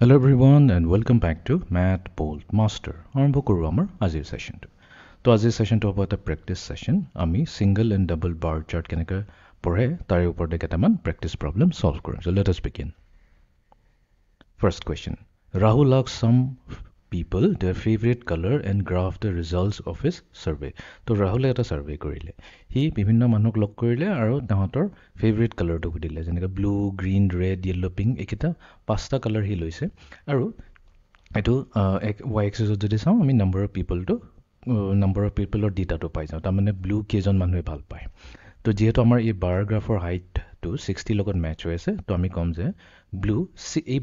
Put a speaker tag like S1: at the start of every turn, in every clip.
S1: Hello everyone and welcome back to Math Bold Master. আৰম্ভ কৰোঁ আমাৰ আজিৰ সেশনটো। তো আজিৰ সেশনটো হ'ব এটা প্ৰেক্টিছ সেশন। আমি single and double bar chart কেনেকৈ পঢ়ে তাৰে ওপৰতে কেইটামান প্ৰেক্টিছ প্ৰব্লেম সলভ কৰিম। So let us begin. First question. Rahul asked some people their favorite color and graph the results of his survey. তো ৰাহুলে এটা সাৰ্ভে কৰিলে। হি বিভিন্ন মানুহক লগ কৰিলে আৰু তাহাঁতৰ ফেভৰেট কালাৰটো সুধিলে, যেনেকৈ blue, green, red, yellow, pink, এইকেইটা পাঁচটা কালাৰ হি লৈছে। আৰু এইটো ৱাই এক্সিছত যদি চাওঁ আমি নাম্বাৰ অফ পিপলৰ ডেটাটো পাই যাওঁ। তাৰমানে ব্লু কেইজন মানুহে ভাল পায়। তো যিহেতু আমাৰ এই বাৰ গ্ৰাফৰ হাইটটো 60 লগত মেচ হৈ আছে, তো আমি ক'ম যে ব্লু এই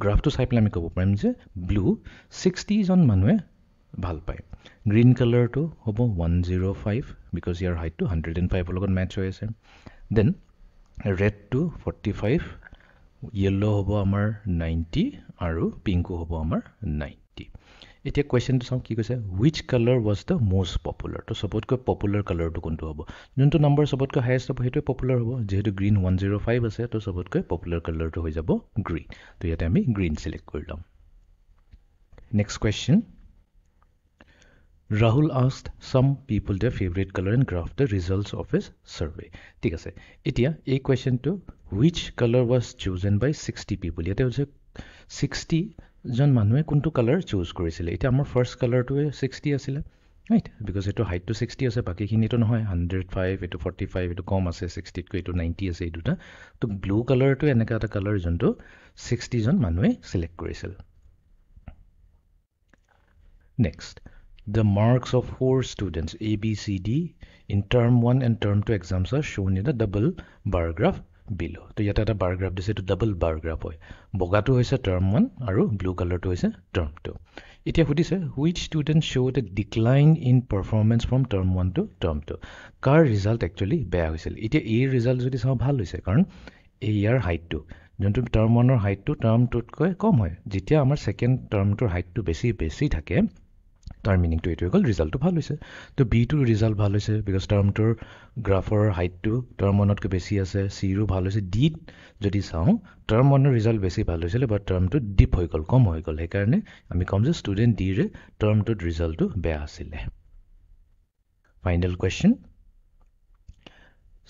S1: গ্ৰাফটো চাই পেলাই আমি ক'ব পাৰিম যে ব্লু 60জন মানুহে ভাল পায়। গ্ৰীণ কালাৰটো হ'ব 105 বিকজ ইয়াৰ হাইটটো 105ৰ লগত মেচ হৈ আছে। দেন ৰেডটো 45, য়েল্লো হ'ব আমাৰ 90 আৰু পিংকো হ'ব আমাৰ 90। এতিয়া কুৱেশ্যনটো চাওঁ কি কৈছে, which colour was the most popular. তো চবতকৈ পপুলাৰ কালাৰটো কোনটো হ'ব? যোনটো নাম্বাৰ চবতকৈ হায়েষ্ট হ'ব সেইটোৱে পপুলাৰ হ'ব। যিহেতু গ্ৰীণ 105 আছে, তো চবতকৈ পপুলাৰ কালাৰটো হৈ যাব গ্ৰীণ। তো ইয়াতে আমি গ্ৰীণ চিলেক্ট কৰি ল'ম। Next question, Rahul asked some people their favorite color and graphed the results of his survey. ঠিক আছে, এতিয়া এই কুৱেশ্যনটো which color was chosen by 60 people, ইয়াতে হৈছে 60জন মানুহে কোনটো কালাৰ চুজ কৰিছিলে। এতিয়া আমাৰ ফাৰ্ষ্ট কালাৰটোৱে 60 আছিলে, ৰাইট, বিকজ এইটো হাইটটো 60 আছে, বাকীখিনিতো নহয় 105, এইটো 45, এইটো কম আছে 60তকৈ, এইটো 90 আছে এই দুটা। তো ব্লু কালাৰটো এনেকুৱা এটা কালাৰ যোনটো 60জন মানুহে চিলেক্ট কৰিছিল। Next, the marks of 4 students A, B, C, D in term 1 and term 2 exams are shown in the double bar graph below. তো ইয়াতে এটা bar graph দিছে, এইটো ডাবল bar graph হয়। বগাটো হৈছে term 1 আৰু ব্লু কালাৰটো হৈছে term 2। এতিয়া সুধিছে which student showed a decline in performance from term 1 to term 2। Car result actually বেয়া হৈছিল? এতিয়া এই ৰিজাল্ট যদি চাওঁ ভাল হৈছে, কাৰণ ইয়াৰ হাইটটো যোনটো টাৰ্ম 1ৰ হাইটটো টাৰ্ম 2তকৈ কম হয়। যেতিয়া আমাৰ ছেকেণ্ড টাৰ্মটোৰ হাইটটো বেছি থাকে, তাৰ মিনিংটো এইটোৱে হ'ল ৰিজাল্টটো ভাল হৈছে। তো বিটোৰ ৰিজাল্ট ভাল হৈছে বিকজ টাৰ্মটোৰ গ্ৰাফৰ হাইটটো টাৰ্ম 1তকৈ বেছি আছে। চিৰো ভাল হৈছে। ডিত যদি চাওঁ টাৰ্ম 1ৰ ৰিজাল্ট বেছি ভাল হৈছিলে, বাট টাৰ্মটো ডিপ হৈ গ'ল, কম হৈ গ'ল। সেইকাৰণে আমি ক'ম যে ষ্টুডেণ্ট ডিৰে টাৰ্মটোত ৰিজাল্টটো বেয়া আছিলে। ফাইনেল কুৱেশ্যন,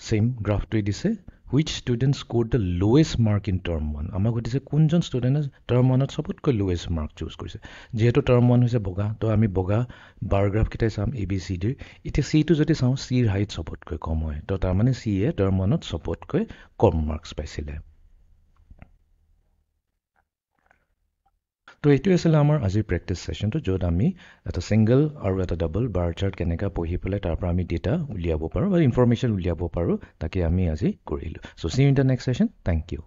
S1: ছেইম গ্ৰাফটোৱে দিছে, which student scored the lowest mark in term 1। আমাক সুধিছে কোনজন ষ্টুডেণ্টে টাৰ্ম 1ত চবতকৈ লৱেষ্ট মাৰ্ক চুজ কৰিছে। যিহেতু টাৰ্ম 1 হৈছে বগা, তো আমি বগা বাৰ গ্ৰাফকেইটাই চাম A, B, C, D। এতিয়া চিটো যদি চাওঁ, চিৰ হাইট চবতকৈ কম হয়, তো তাৰমানে চিয়ে টাৰ্ম 1ত চবতকৈ কম মাৰ্কছ পাইছিলে। তো এইটোৱে আছিলে আমাৰ আজিৰ প্ৰেক্টিছ ছেশ্যনটো, য'ত আমি এটা ছিংগল আৰু এটা ডাবল বাৰ চাৰ্ট কেনেকৈ পঢ়ি পেলাই তাৰ পৰা আমি ডেটা উলিয়াব পাৰোঁ বা ইনফৰমেশ্যন উলিয়াব পাৰোঁ, তাকে আমি আজি কৰিলোঁ। So' see you in the next session. Thank U.